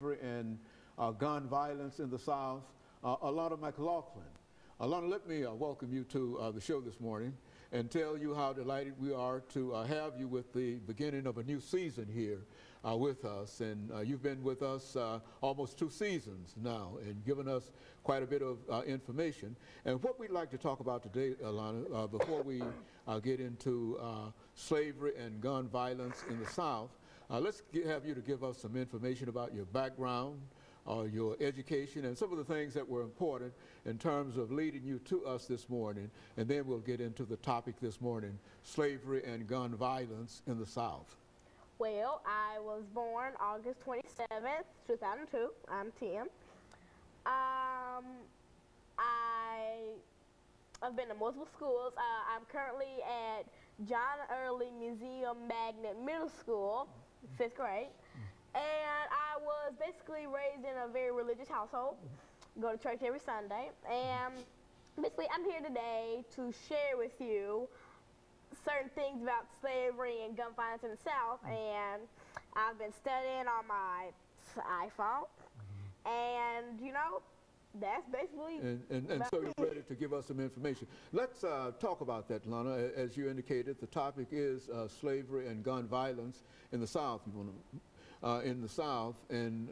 and gun violence in the South, Alana McLaughlin. Alana, let me welcome you to the show this morning and tell you how delighted we are to have you with the beginning of a new season here with us. And you've been with us almost 2 seasons now and given us quite a bit of information. And what we'd like to talk about today, Alana, before we get into slavery and gun violence in the South, let's have you to give us some information about your background, your education, and some of the things that were important in terms of leading you to us this morning, and then we'll get into the topic this morning, slavery and gun violence in the South. Well, I was born August 27th, 2002. I'm 10. I've been to multiple schools. I'm currently at John Early Museum Magnet Middle School, 5th grade. And I was basically raised in a very religious household, go to church every Sunday, and basically I'm here today to share with you certain things about slavery and gun violence in the South, and I've been studying on my iPhone, and you know, that's basically... And so you're ready to give us some information. Let's talk about that, Lana. As you indicated, the topic is slavery and gun violence in the South. In the South, and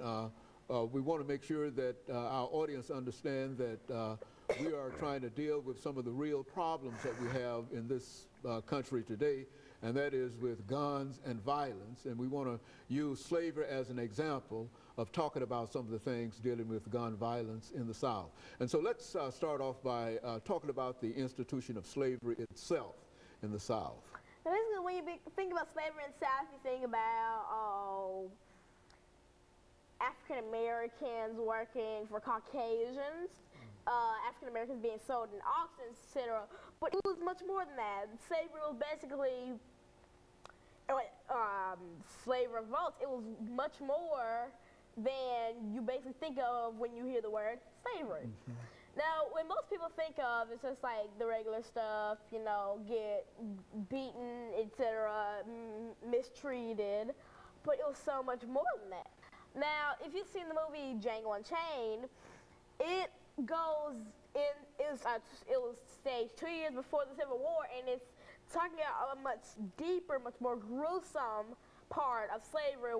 we want to make sure that our audience understand that we are trying to deal with some of the real problems that we have in this country today, and that is with guns and violence. And we want to use slavery as an example of talking about some of the things dealing with gun violence in the South. And so let's start off by talking about the institution of slavery itself in the South. Basically, when you think about slavery in the South, you think about African Americans working for Caucasians, African Americans being sold in auctions, etc. But it was much more than that. Slavery was basically slave revolts. It was much more than you basically think of when you hear the word slavery. Now, when most people think of, it's just like the regular stuff, you know, get beaten, etc., mistreated, but it was so much more than that. Now, if you've seen the movie Django Unchained, it was staged 2 years before the Civil War, and it's talking about a much deeper, much more gruesome part of slavery,